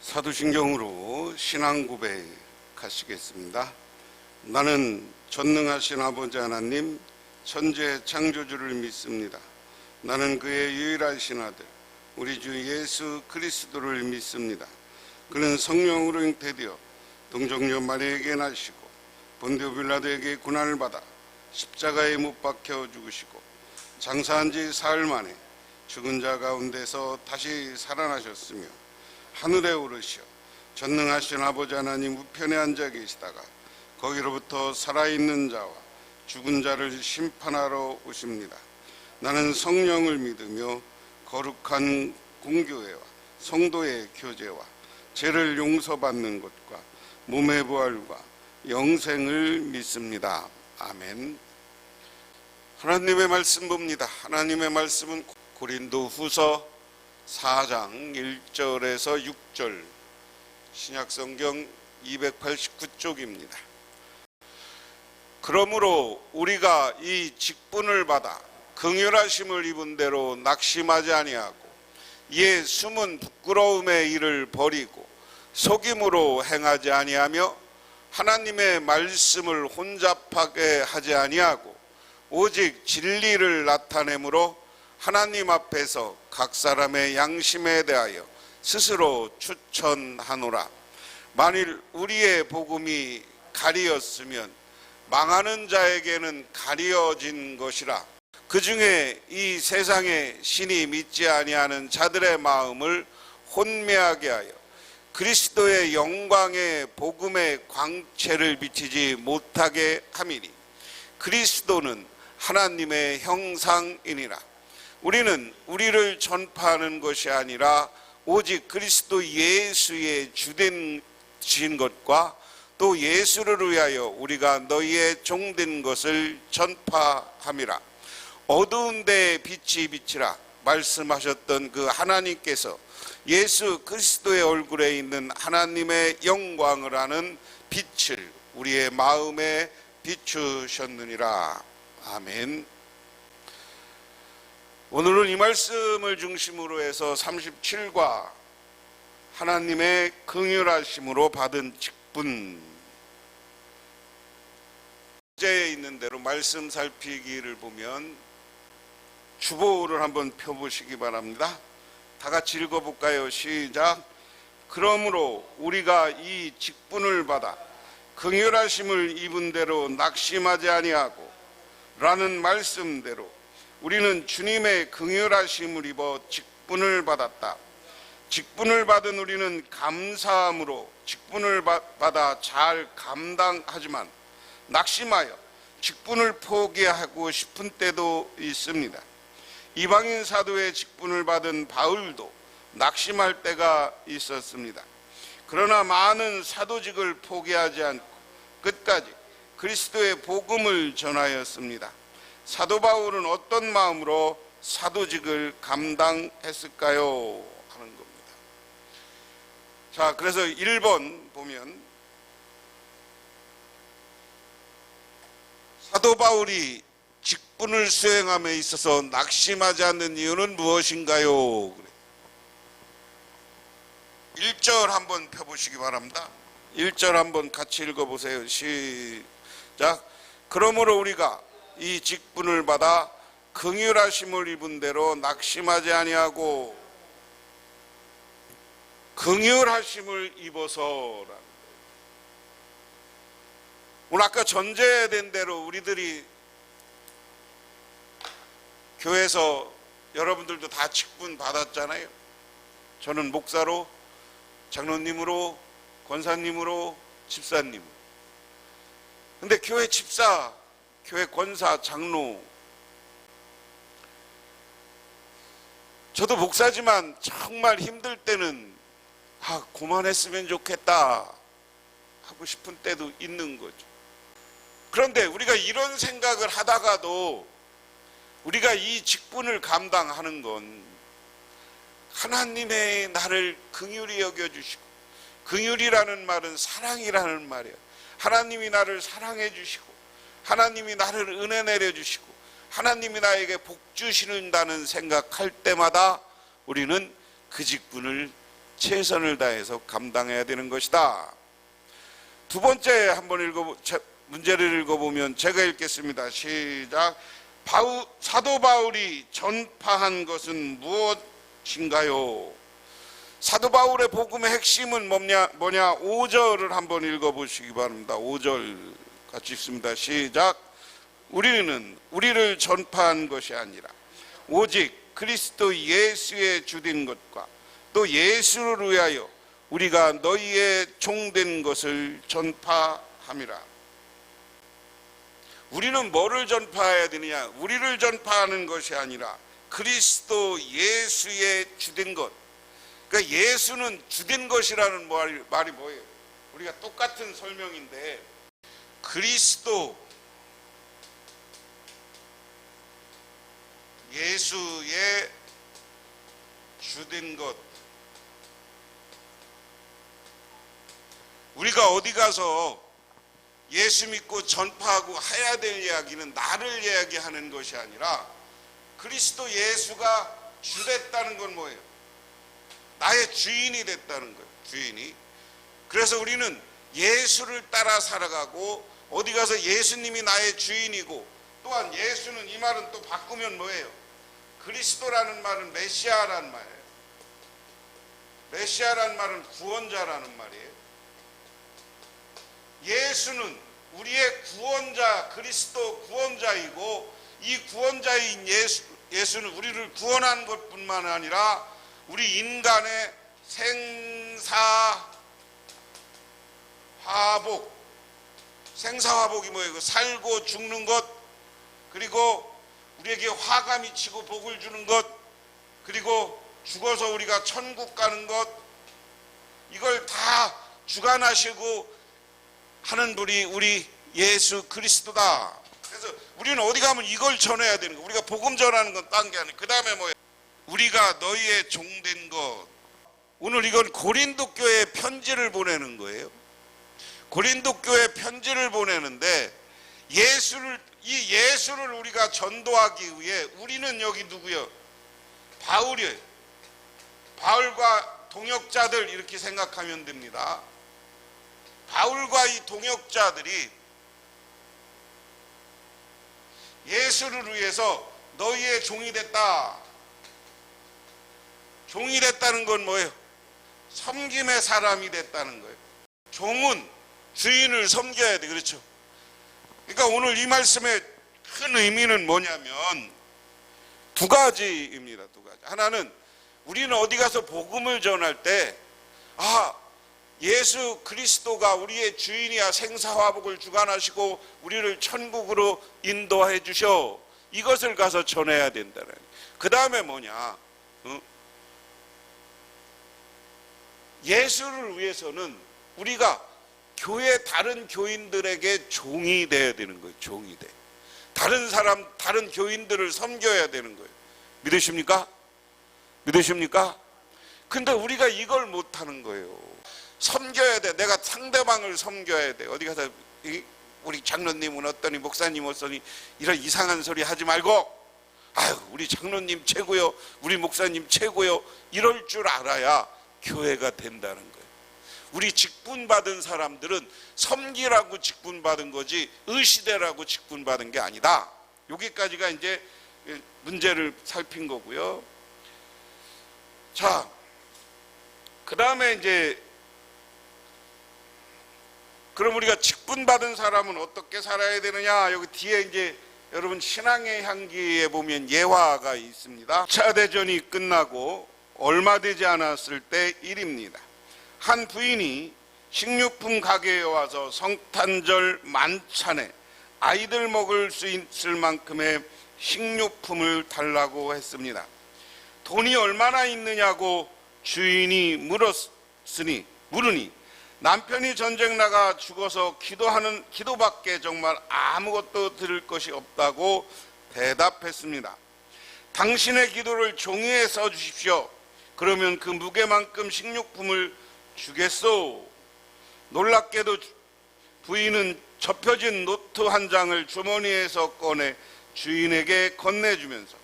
사도신경으로 신앙 고백하시겠습니다. 나는 전능하신 아버지 하나님 천지의 창조주를 믿습니다. 나는 그의 유일하신 아들 우리 주 예수 그리스도를 믿습니다. 그는 성령으로 잉태되어 동정녀 마리아에게 나시고 본디오 빌라도에게 고난을 받아 십자가에 못 박혀 죽으시고 장사한 지 사흘 만에 죽은 자 가운데서 다시 살아나셨으며 하늘에 오르시어 전능하신 아버지 하나님 우편에 앉아 계시다가 거기로부터 살아있는 자와 죽은 자를 심판하러 오십니다. 나는 성령을 믿으며 거룩한 공교회와 성도의 교제와 죄를 용서받는 것과 몸의 부활과 영생을 믿습니다. 아멘. 하나님의 말씀 봅니다. 하나님의 말씀은 고린도후서 4장 1절에서 6절, 신약성경 289쪽입니다. 그러므로 우리가 이 직분을 받아 긍휼하심을 입은 대로 낙심하지 아니하고 이에 숨은 부끄러움의 일을 버리고 속임으로 행하지 아니하며 하나님의 말씀을 혼잡하게 하지 아니하고 오직 진리를 나타내므로 하나님 앞에서 각 사람의 양심에 대하여 스스로 추천하노라. 만일 우리의 복음이 가리었으면 망하는 자에게는 가리어진 것이라. 그 중에 이 세상에 신이 믿지 아니하는 자들의 마음을 혼미하게 하여 그리스도의 영광의 복음의 광채를 비치지 못하게 함이니 그리스도는 하나님의 형상이니라. 우리는 우리를 전파하는 것이 아니라 오직 그리스도 예수의 주된 것과 또 예수를 위하여 우리가 너희의 종된 것을 전파함이라. 어두운 데에 빛이 비치라 말씀하셨던 그 하나님께서 예수 그리스도의 얼굴에 있는 하나님의 영광을 아는 빛을 우리의 마음에 비추셨느니라. 아멘. 오늘은 이 말씀을 중심으로 해서 37과 하나님의 긍휼하심으로 받은 직분, 주제에 있는 대로 말씀 살피기를 보면 주보를 한번 펴보시기 바랍니다. 다 같이 읽어볼까요? 시작. 그러므로 우리가 이 직분을 받아 긍휼하심을 입은 대로 낙심하지 아니하고 라는 말씀대로 우리는 주님의 긍휼하심을 입어 직분을 받았다. 직분을 받은 우리는 감사함으로 직분을 받아 잘 감당하지만 낙심하여 직분을 포기하고 싶은 때도 있습니다. 이방인 사도의 직분을 받은 바울도 낙심할 때가 있었습니다. 그러나 많은 사도직을 포기하지 않고 끝까지 그리스도의 복음을 전하였습니다. 사도 바울은 어떤 마음으로 사도직을 감당했을까요? 하는 겁니다. 자, 그래서 1번 보면 사도 바울이 직분을 수행함에 있어서 낙심하지 않는 이유는 무엇인가요? 1절 한번 펴보시기 바랍니다. 1절 한번 같이 읽어보세요. 시작. 그러므로 우리가 이 직분을 받아 긍휼하심을 입은 대로 낙심하지 아니하고 긍휼하심을 입어서라는. 오늘 아까 전제된 대로 우리들이 교회에서 여러분들도 다 직분 받았잖아요. 저는 목사로, 장로님으로, 권사님으로, 집사님. 근데 교회 집사, 교회 권사, 장로, 저도 목사지만 정말 힘들 때는 그만했으면 좋겠다 하고 싶은 때도 있는 거죠. 그런데 우리가 이런 생각을 하다가도 우리가 이 직분을 감당하는 건 하나님의 나를 긍휼히 여겨주시고, 긍휼이라는 말은 사랑이라는 말이에요. 하나님이 나를 사랑해 주시고 하나님이 나를 은혜 내려주시고 하나님이 나에게 복 주시는다는 생각할 때마다 우리는 그 직분을 최선을 다해서 감당해야 되는 것이다. 두 번째 한번 문제를 읽어보면 제가 읽겠습니다. 시작. 사도 바울이 전파한 것은 무엇인가요? 사도 바울의 복음의 핵심은 뭐냐? 5절을 한번 읽어보시기 바랍니다. 5절 같이 읽습니다. 시작. 우리를 전파한 것이 아니라 오직 그리스도 예수의 주된 것과 또 예수를 위하여 우리가 너희의 종된 것을 전파함이라. 우리는 뭐를 전파해야 되느냐? 우리를 전파하는 것이 아니라 그리스도 예수의 주된 것. 그러니까 예수는 주된 것이라는 말이 뭐예요? 우리가 똑같은 설명인데, 그리스도 예수의 주된 것. 우리가 어디 가서 예수 믿고 전파하고 해야 될 이야기는 나를 이야기하는 것이 아니라 그리스도 예수가 주됐다는 건 뭐예요? 나의 주인이 됐다는 거예요. 주인이. 그래서 우리는 예수를 따라 살아가고, 어디 가서 예수님이 나의 주인이고, 또한 예수는, 이 말은 또 바꾸면 뭐예요? 그리스도라는 말은 메시아라는 말이에요. 메시아라는 말은 구원자라는 말이에요. 예수는 우리의 구원자, 그리스도 구원자이고, 이 구원자인 예수는 우리를 구원한 것뿐만 아니라 우리 인간의 생사화복이 뭐예요? 살고 죽는 것, 그리고 우리에게 화가 미치고 복을 주는 것, 그리고 죽어서 우리가 천국 가는 것, 이걸 다 주관하시고 하는 분이 우리 예수 그리스도다. 그래서 우리는 어디 가면 이걸 전해야 되는 거예요. 우리가 복음 전하는 건 딴 게 아니에요. 그 다음에 뭐예요? 우리가 너희의 종된 것. 오늘 이건 고린도 교회에 편지를 보내는 거예요. 고린도 교회에 편지를 보내는데, 이 예수를 우리가 전도하기 위해 우리는 여기 누구요? 바울이에요. 바울과 동역자들, 이렇게 생각하면 됩니다. 바울과 이 동역자들이 예수를 위해서 너희의 종이 됐다. 종이 됐다는 건 뭐예요? 섬김의 사람이 됐다는 거예요. 종은 주인을 섬겨야 돼. 그렇죠? 그러니까 오늘 이 말씀의 큰 의미는 뭐냐면 두 가지입니다. 두 가지. 하나는 우리는 어디 가서 복음을 전할 때, 예수 그리스도가 우리의 주인이야 생사화복을 주관하시고 우리를 천국으로 인도해 주셔. 이것을 가서 전해야 된다는. 그 다음에 뭐냐? 예수를 위해서는 우리가 교회 다른 교인들에게 종이 돼야 되는 거예요. 종이 돼. 다른 교인들을 섬겨야 되는 거예요. 믿으십니까? 믿으십니까? 근데 우리가 이걸 못하는 거예요. 섬겨야 돼. 내가 상대방을 섬겨야 돼. 어디 가서 우리 장로님은 어떠니, 목사님 어떠니, 이런 이상한 소리 하지 말고, 우리 장로님 최고요, 우리 목사님 최고요, 이럴 줄 알아야 교회가 된다는 거예요. 우리 직분받은 사람들은 섬기라고 직분받은 거지 의시대라고 직분받은 게 아니다. 여기까지가 이제 문제를 살핀 거고요. 자, 그 다음에 이제, 그럼 우리가 직분받은 사람은 어떻게 살아야 되느냐? 여기 뒤에 이제 여러분 신앙의 향기에 보면 예화가 있습니다. 2차 대전이 끝나고 얼마 되지 않았을 때 일입니다. 한 부인이 식료품 가게에 와서 성탄절 만찬에 아이들 먹을 수 있을 만큼의 식료품을 달라고 했습니다. 돈이 얼마나 있느냐고 주인이 물으니 남편이 전쟁 나가 죽어서 기도밖에 정말 아무것도 드릴 것이 없다고 대답했습니다. 당신의 기도를 종이에 써주십시오. 그러면 그 무게만큼 식료품을 주겠소. 놀랍게도 부인은 접혀진 노트 한 장을 주머니에서 꺼내 주인에게 건네주면서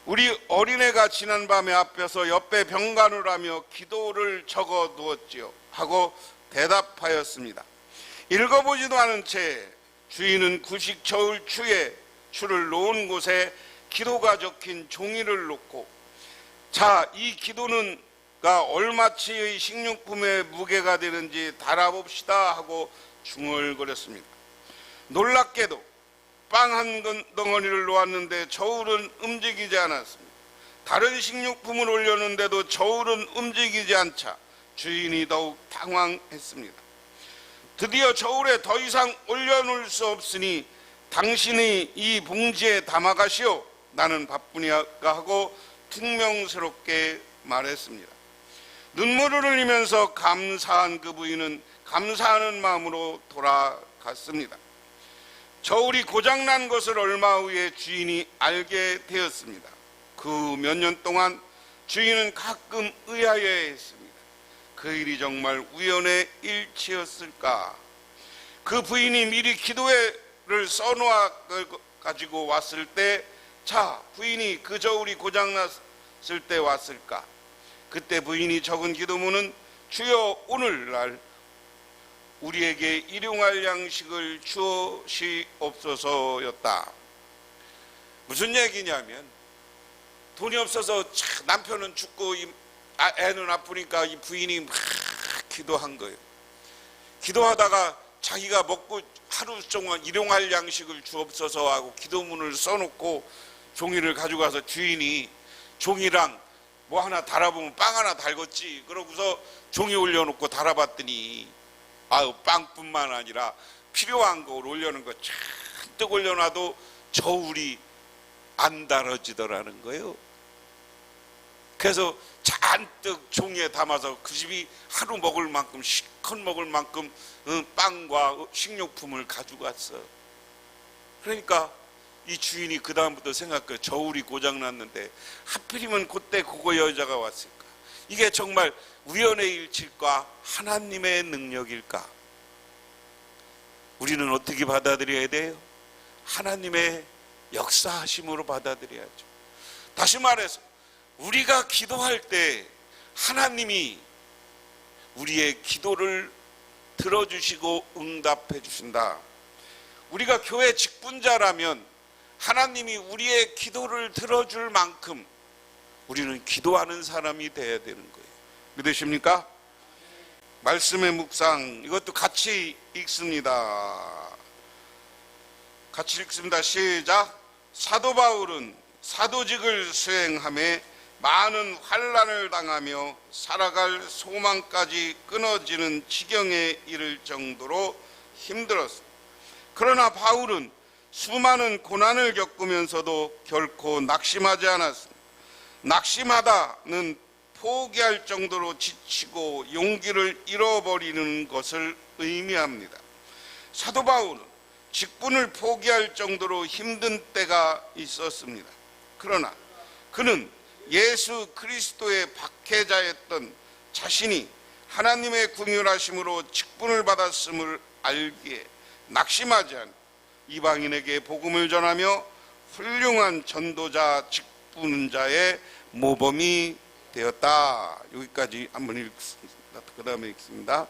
우리 어린애가 지난밤에 앞에서 옆에 병간을 하며 기도를 적어 두었지요 하고 대답하였습니다. 읽어보지도 않은 채 주인은 구식 저울 추를 놓은 곳에 기도가 적힌 종이를 놓고, 자, 이 기도는가 얼마치의 식료품의 무게가 되는지 달아봅시다 하고 중얼거렸습니다. 놀랍게도 빵 한 덩어리를 놓았는데 저울은 움직이지 않았습니다. 다른 식료품을 올렸는데도 저울은 움직이지 않자 주인이 더욱 당황했습니다. 드디어 저울에 더 이상 올려놓을 수 없으니 당신이 이 봉지에 담아가시오. 나는 바쁘니까 하고 퉁명스럽게 말했습니다. 눈물을 흘리면서 감사한 그 부인은 감사하는 마음으로 돌아갔습니다. 저울이 고장난 것을 얼마 후에 주인이 알게 되었습니다. 그 몇 년 동안 주인은 가끔 의아해했습니다. 그 일이 정말 우연의 일치였을까? 그 부인이 미리 기도회를 써놓아 가지고 왔을 때, 자, 부인이 그 저울이 고장났을 때 왔을까? 그때 부인이 적은 기도문은 주여 오늘날 우리에게 일용할 양식을 주시옵소서였다. 무슨 얘기냐면, 돈이 없어서 남편은 죽고 애는 아프니까 이 부인이 막 기도한 거예요. 기도하다가 자기가 먹고 하루 동안 일용할 양식을 주옵소서 하고 기도문을 써놓고 종이를 가지고 가서 주인이 종이랑 뭐 하나 달아보면 빵 하나 달궜지. 그러고서 종이 올려놓고 달아봤더니 아유, 빵뿐만 아니라 필요한 걸 올려놓은 거 잔뜩 올려놔도 저울이 안 달아지더라는 거예요. 그래서 잔뜩 종이에 담아서 그 집이 하루 먹을 만큼, 실컷 먹을 만큼 빵과 식료품을 가지고 왔어. 그러니까 이 주인이 그 다음부터 생각해요. 저울이 고장났는데 하필이면 그때 그거 여자가 왔을까? 이게 정말 우연의 일치일까? 하나님의 능력일까? 우리는 어떻게 받아들여야 돼요? 하나님의 역사하심으로 받아들여야죠. 다시 말해서 우리가 기도할 때 하나님이 우리의 기도를 들어주시고 응답해 주신다. 우리가 교회 직분자라면 하나님이 우리의 기도를 들어줄 만큼 우리는 기도하는 사람이 되어야 되는 거예요. 믿으십니까? 말씀의 묵상, 이것도 같이 읽습니다. 같이 읽습니다. 시작. 사도 바울은 사도직을 수행하며 많은 환난을 당하며 살아갈 소망까지 끊어지는 지경에 이를 정도로 힘들었습니다. 그러나 바울은 수많은 고난을 겪으면서도 결코 낙심하지 않았습니다. 낙심하다는 포기할 정도로 지치고 용기를 잃어버리는 것을 의미합니다. 사도 바울은 직분을 포기할 정도로 힘든 때가 있었습니다. 그러나 그는 예수 그리스도의 박해자였던 자신이 하나님의 긍휼하심으로 직분을 받았음을 알기에 낙심하지 않고 이방인에게 복음을 전하며 훌륭한 전도자 직분자의 모범이 되었다. 여기까지 한번 읽습니다. 그 다음에 읽습니다.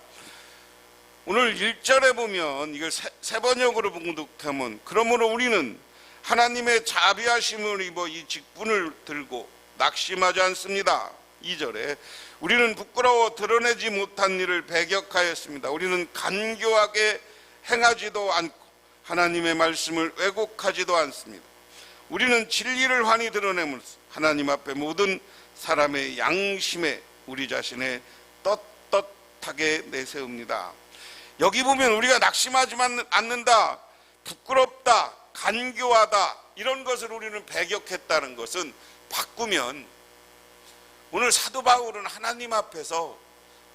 오늘 1절에 보면 이걸 세 번역으로 봉독하면, 그러므로 우리는 하나님의 자비하심을 입어 이 직분을 들고 낙심하지 않습니다. 2절에 우리는 부끄러워 드러내지 못한 일을 배격하였습니다. 우리는 간교하게 행하지도 않고 하나님의 말씀을 왜곡하지도 않습니다. 우리는 진리를 환히 드러내면서 하나님 앞에 모든 사람의 양심에 우리 자신의 떳떳하게 내세웁니다. 여기 보면 우리가 낙심하지 않는다, 부끄럽다, 간교하다, 이런 것을 우리는 배격했다는 것은 바꾸면 오늘 사도 바울은 하나님 앞에서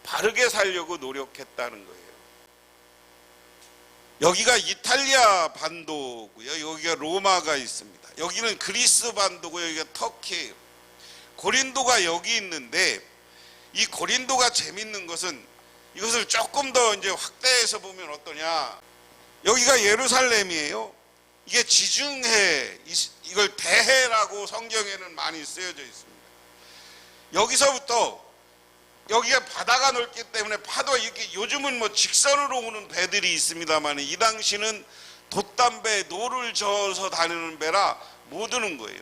바르게 살려고 노력했다는 거예요. 여기가 이탈리아 반도고요. 여기가 로마가 있습니다. 여기는 그리스 반도고 여기가 터키예요. 고린도가 여기 있는데, 이 고린도가 재밌는 것은 이것을 조금 더 이제 확대해서 보면 어떠냐. 여기가 예루살렘이에요. 이게 지중해, 이걸 대해라고 성경에는 많이 쓰여져 있습니다. 여기서부터 여기가 바다가 넓기 때문에 파도 이렇게 요즘은 뭐 직선으로 오는 배들이 있습니다만 이 당시는 돛담배, 노를 저어서 다니는 배라 못 오는 거예요.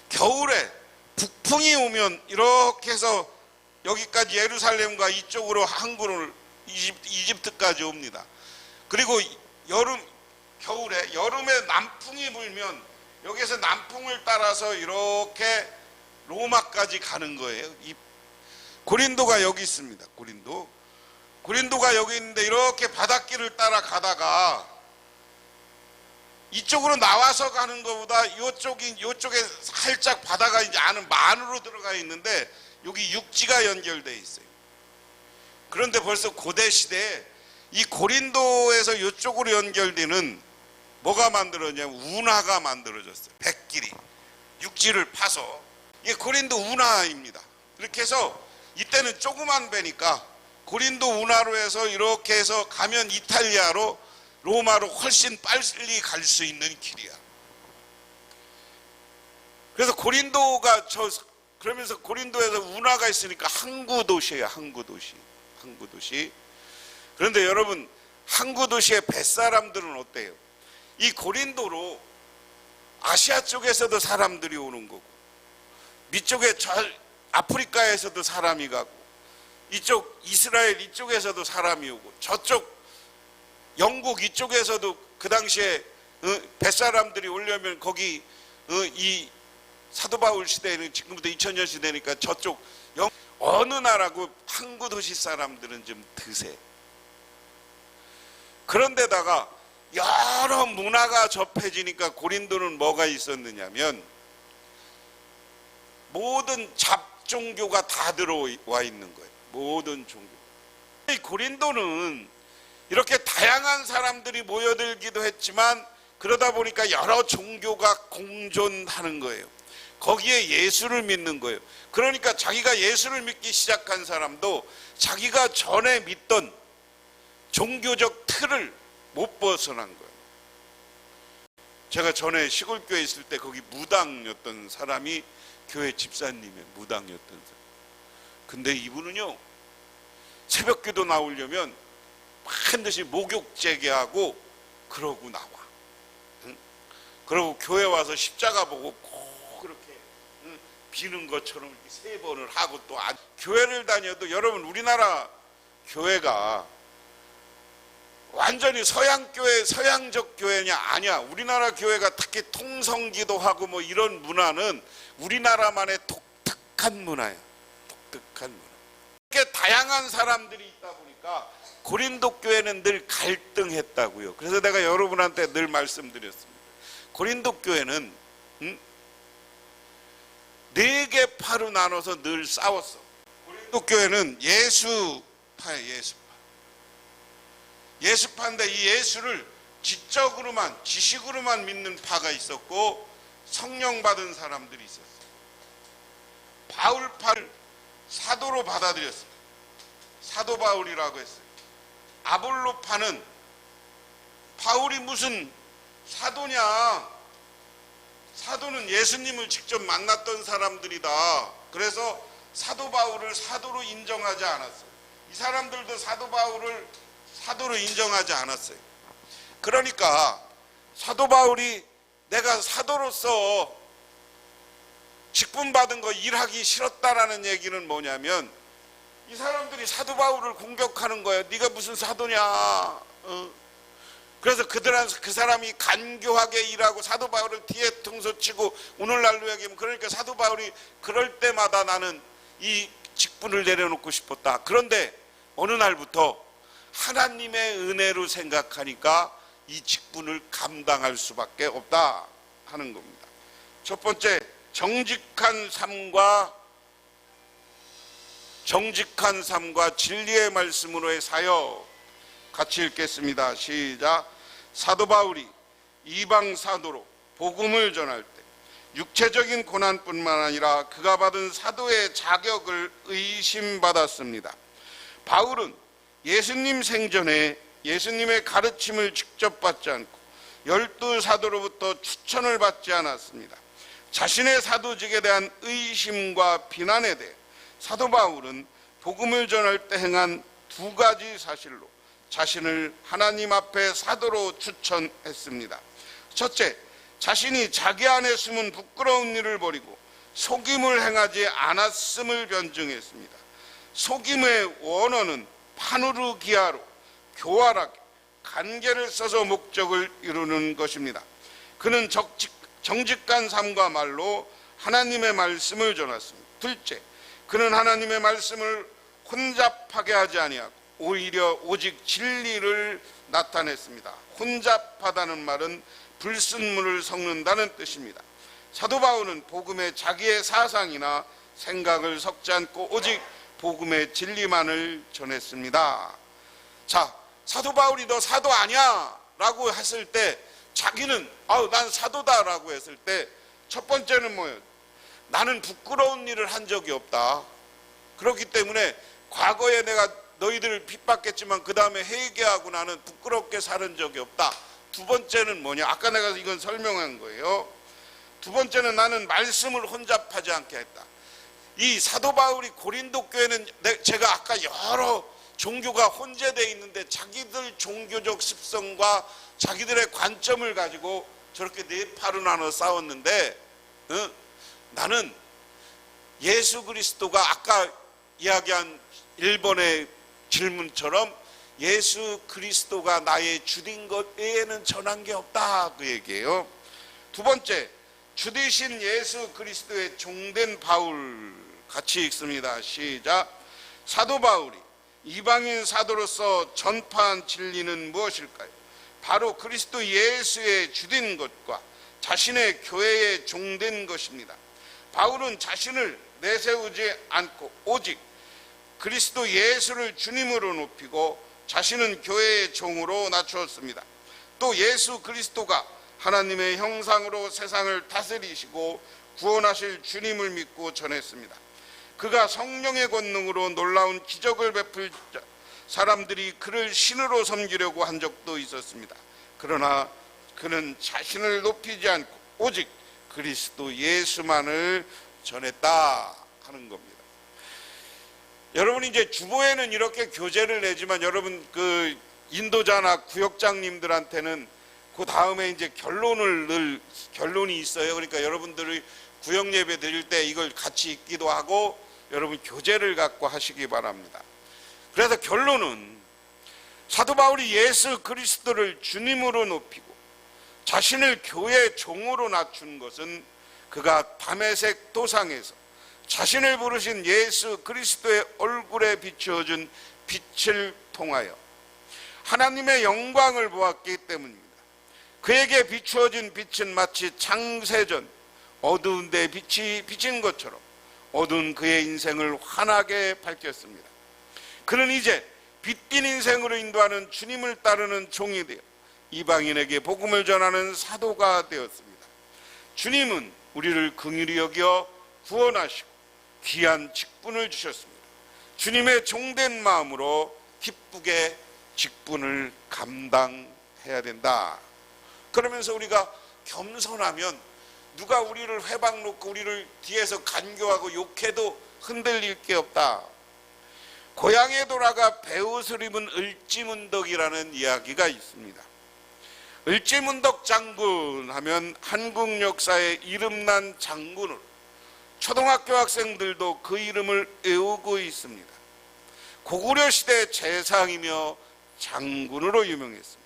겨울에 북풍이 오면 이렇게 해서 여기까지 예루살렘과 이쪽으로 항구를 이집트까지 옵니다. 그리고 여름에 남풍이 불면 여기서 남풍을 따라서 이렇게 로마까지 가는 거예요. 이 고린도가 여기 있습니다. 고린도가 여기 있는데 이렇게 바닷길을 따라 가다가 이쪽으로 나와서 가는 것보다 이쪽에 살짝 바다가 이제 안으로 들어가 있는데 여기 육지가 연결되어 있어요. 그런데 벌써 고대 시대에 이 고린도에서 이쪽으로 연결되는 뭐가 만들어졌냐면 운하가 만들어졌어요. 백길이 육지를 파서 이게 고린도 운하입니다. 이렇게 해서 이때는 조그만 배니까 고린도 운하로 해서 이렇게 해서 가면 이탈리아로 로마로 훨씬 빨리 갈 수 있는 길이야. 그래서 그러면서 고린도에서 운하가 있으니까 항구 도시예요. 항구 도시. 그런데 여러분, 항구 도시의 뱃사람들은 어때요? 이 고린도로 아시아 쪽에서도 사람들이 오는 거고, 밑쪽에 아프리카에서도 사람이 가고, 이쪽 이스라엘 이쪽에서도 사람이 오고, 저쪽 영국 이쪽에서도 그 당시에 뱃사람들이 오려면 거기 이 사도 바울 시대에는 지금부터 2000년 시대니까 저쪽 어느 나라고 항구 도시 사람들은 좀 드세. 그런데다가 여러 문화가 접해지니까 고린도는 뭐가 있었느냐면 모든 잡종교가 다 들어와 있는 거예요. 모든 종교. 이 고린도는 이렇게 다양한 사람들이 모여들기도 했지만 그러다 보니까 여러 종교가 공존하는 거예요. 거기에 예수를 믿는 거예요. 그러니까 자기가 예수를 믿기 시작한 사람도 자기가 전에 믿던 종교적 틀을 못 벗어난 거예요. 제가 전에 시골교회에 있을 때 거기 무당이었던 사람이 교회 집사님의 무당이었던 사람. 근데 이분은요, 새벽기도 나오려면 반드시 목욕 재개하고 그러고 나와. 그러고 교회 와서 십자가 보고 꼭 그렇게 비는 것처럼 이렇게 3번을 하고 또 교회를 다녀도 여러분 우리나라 교회가 완전히 서양적 교회냐? 아니야. 우리나라 교회가 특히 통성기도하고 뭐 이런 문화는 우리나라만의 독특한 문화야. 독특한 문화. 이렇게 다양한 사람들이 있다 보니까 고린도 교회는 늘 갈등했다고요. 그래서 내가 여러분한테 늘 말씀드렸습니다. 고린도 교회는 4개파로 나눠서 늘 싸웠어. 고린도 교회는 예수파예요. 예수파인데 이 예수를 지식으로만 믿는 파가 있었고 성령 받은 사람들이 있었어요. 바울파를 사도로 받아들였어요. 사도 바울이라고 했어요. 아볼로파는 바울이 무슨 사도냐? 사도는 예수님을 직접 만났던 사람들이다. 그래서 사도 바울을 사도로 인정하지 않았어요. 이 사람들도 사도 바울을 사도로 인정하지 않았어요. 그러니까 사도 바울이 내가 사도로서 직분받은 거 일하기 싫었다라는 얘기는 뭐냐면 이 사람들이 사도 바울을 공격하는 거예요. 네가 무슨 사도냐? 그래서 그 사람이 간교하게 일하고 사도 바울을 뒤통수 치고 오늘날로 얘기하면 그러니까 사도 바울이 그럴 때마다 나는 이 직분을 내려놓고 싶었다. 그런데 어느 날부터 하나님의 은혜로 생각하니까 이 직분을 감당할 수밖에 없다 하는 겁니다. 첫 번째, 정직한 삶과 진리의 말씀으로의 사역. 같이 읽겠습니다. 시작. 사도 바울이 이방 사도로 복음을 전할 때 육체적인 고난뿐만 아니라 그가 받은 사도의 자격을 의심받았습니다. 바울은 예수님 생전에 예수님의 가르침을 직접 받지 않고 12 사도로부터 추천을 받지 않았습니다. 자신의 사도직에 대한 의심과 비난에 대해 사도 바울은 복음을 전할 때 행한 두 가지 사실로 자신을 하나님 앞에 사도로 추천했습니다. 첫째, 자신이 자기 안에 숨은 부끄러운 일을 버리고 속임을 행하지 않았음을 변증했습니다. 속임의 원어는 파누르기아로 교활하게 간계를 써서 목적을 이루는 것입니다. 그는 정직한 삶과 말로 하나님의 말씀을 전했습니다. 둘째, 그는 하나님의 말씀을 혼잡하게 하지 아니하고 오히려 오직 진리를 나타냈습니다. 혼잡하다는 말은 불순물을 섞는다는 뜻입니다. 사도 바울은 복음에 자기의 사상이나 생각을 섞지 않고 오직 복음의 진리만을 전했습니다. 자, 사도 바울이 너 사도 아니야 라고 했을 때 자기는 난 사도다 라고 했을 때 첫 번째는 뭐예요? 나는 부끄러운 일을 한 적이 없다. 그렇기 때문에 과거에 내가 너희들을 핍박했지만 그 다음에 회개하고 나는 부끄럽게 사는 적이 없다. 두 번째는 뭐냐? 아까 내가 이건 설명한 거예요. 두 번째는 나는 말씀을 혼잡하지 않게 했다. 이 사도 바울이 고린도 교회는 제가 아까 여러 종교가 혼재되어 있는데 자기들 종교적 습성과 자기들의 관점을 가지고 저렇게 네 파로 나눠 싸웠는데 나는 예수 그리스도가 아까 이야기한 1번의 질문처럼 예수 그리스도가 나의 주된 것 외에는 전한 게 없다 그 얘기예요. 두 번째, 주되신 예수 그리스도의 종된 바울 같이 읽습니다. 시작. 사도 바울이 이방인 사도로서 전파한 진리는 무엇일까요? 바로 그리스도 예수의 주된 것과 자신의 교회에 종된 것입니다. 바울은 자신을 내세우지 않고 오직 그리스도 예수를 주님으로 높이고 자신은 교회의 종으로 낮추었습니다. 또 예수 그리스도가 하나님의 형상으로 세상을 다스리시고 구원하실 주님을 믿고 전했습니다. 그가 성령의 권능으로 놀라운 기적을 베풀 사람들이 그를 신으로 섬기려고 한 적도 있었습니다. 그러나 그는 자신을 높이지 않고 오직 그리스도 예수만을 전했다 하는 겁니다. 여러분 이제 주보에는 이렇게 교재를 내지만 여러분 그 인도자나 구역장님들한테는 그 다음에 이제 결론이 있어요. 그러니까 여러분들이 구역 예배 드릴 때 이걸 같이 읽기도 하고 여러분 교재를 갖고 하시기 바랍니다. 그래서 결론은 사도 바울이 예수 그리스도를 주님으로 높이고 자신을 교회 종으로 낮춘 것은 그가 다메섹 도상에서 자신을 부르신 예수 그리스도의 얼굴에 비추어준 빛을 통하여 하나님의 영광을 보았기 때문입니다. 그에게 비추어진 빛은 마치 창세전 어두운 데 빛이 비친 것처럼 어두운 그의 인생을 환하게 밝혔습니다. 그는 이제 빛띤 인생으로 인도하는 주님을 따르는 종이 되어 이방인에게 복음을 전하는 사도가 되었습니다. 주님은 우리를 긍휼히 여겨 구원하시고 귀한 직분을 주셨습니다. 주님의 종된 마음으로 기쁘게 직분을 감당해야 된다. 그러면서 우리가 겸손하면 누가 우리를 회방 놓고 우리를 뒤에서 간교하고 욕해도 흔들릴 게 없다. 고향에 돌아가 배옷을 입은 을지문덕이라는 이야기가 있습니다. 을지문덕 장군 하면 한국 역사에 이름난 장군으로 초등학교 학생들도 그 이름을 외우고 있습니다. 고구려 시대 재상이며 장군으로 유명했습니다.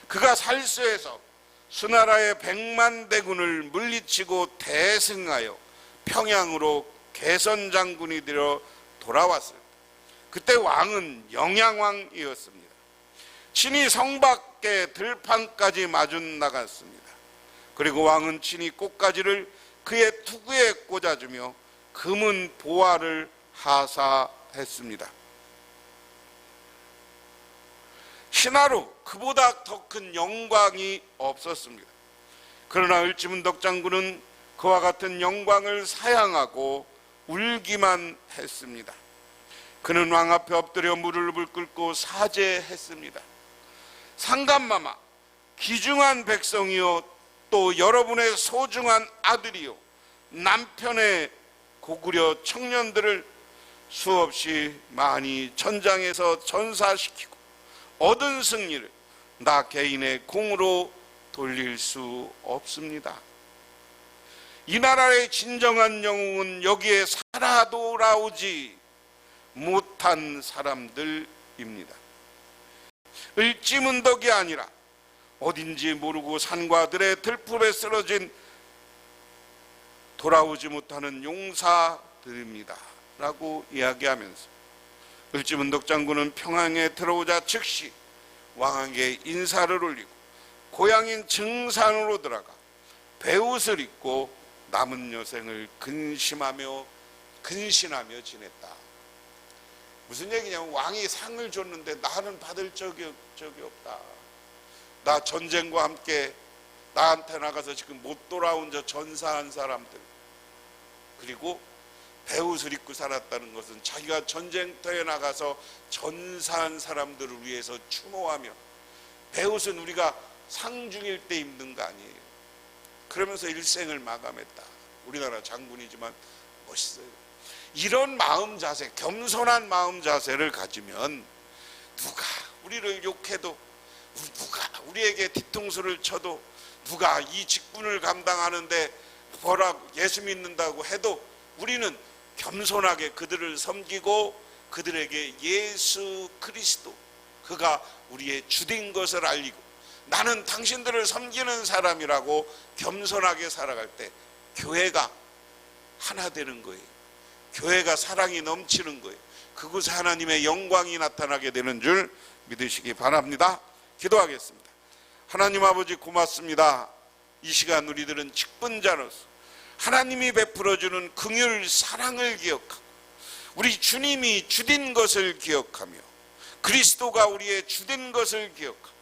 그가 살수에서 수나라의 100만 대군을 물리치고 대승하여 평양으로 개선 장군이 되어 돌아왔을 때 그때 왕은 영양왕이었습니다. 친히 성 밖에 들판까지 마중 나갔습니다. 그리고 왕은 친히 꽃가지를 그의 투구에 꽂아주며 금은 보화를 하사했습니다. 신하로 그보다 더 큰 영광이 없었습니다. 그러나 을지문덕 장군은 그와 같은 영광을 사양하고 울기만 했습니다. 그는 왕 앞에 엎드려 무릎을 꿇고 사죄했습니다. 상감마마, 귀중한 백성이요 또 여러분의 소중한 아들이요 남편의 고구려 청년들을 수없이 많이 전장에서 전사시키고 얻은 승리를 나 개인의 공으로 돌릴 수 없습니다. 이 나라의 진정한 영웅은 여기에 살아 돌아오지 못한 사람들입니다. 을지문덕이 아니라 어딘지 모르고 산과 들의 들풀에 쓰러진 돌아오지 못하는 용사들입니다 라고 이야기하면서 을지문덕 장군은 평양에 들어오자 즉시 왕에게 인사를 올리고 고향인 증산으로 들어가 베옷을 입고 남은 여생을 근신하며 지냈다. 무슨 얘기냐면 왕이 상을 줬는데 나는 받을 적이 없다. 나 전쟁과 함께 나한테 나가서 지금 못 돌아온 저 전사한 사람들, 그리고 베옷을 입고 살았다는 것은 자기가 전쟁터에 나가서 전사한 사람들을 위해서 추모하며, 베옷은 우리가 상중일 때 입는 거 아니에요. 그러면서 일생을 마감했다. 우리나라 장군이지만 멋있어요. 이런 마음 자세, 겸손한 마음 자세를 가지면 누가 우리를 욕해도, 누가 우리에게 뒤통수를 쳐도, 누가 이 직분을 감당하는데 뭐라고 예수 믿는다고 해도 우리는 겸손하게 그들을 섬기고 그들에게 예수 그리스도, 그가 우리의 주된 것을 알리고 나는 당신들을 섬기는 사람이라고 겸손하게 살아갈 때 교회가 하나 되는 거예요. 교회가 사랑이 넘치는 거예요. 그곳에 하나님의 영광이 나타나게 되는 줄 믿으시기 바랍니다. 기도하겠습니다. 하나님 아버지 고맙습니다. 이 시간 우리들은 직분자로서 하나님이 베풀어주는 긍휼 사랑을 기억하고 우리 주님이 주된 것을 기억하며 그리스도가 우리의 주된 것을 기억하고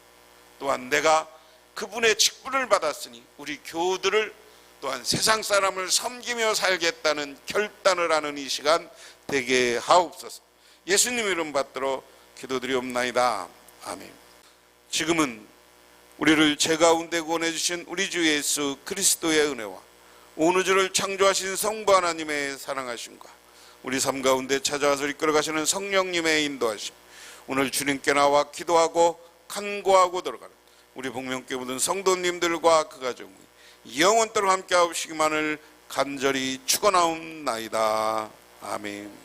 또한 내가 그분의 직분을 받았으니 우리 교우들을 또한 세상 사람을 섬기며 살겠다는 결단을 하는 이 시간 되게 하옵소서. 예수님 이름 받들어 기도드리옵나이다. 아멘. 지금은 우리를 죄 가운데 구원해 주신 우리 주 예수 그리스도의 은혜와 온 우주를 창조하신 성부 하나님의 사랑하심과 우리 삶 가운데 찾아와서 이끌어가시는 성령님의 인도하심, 오늘 주님께 나와 기도하고 간구하고 들어가는 우리 복명교회 모든 성도님들과 그 가정이 영원토록 함께 하시기만을 간절히 축원하옵나이다. 아멘.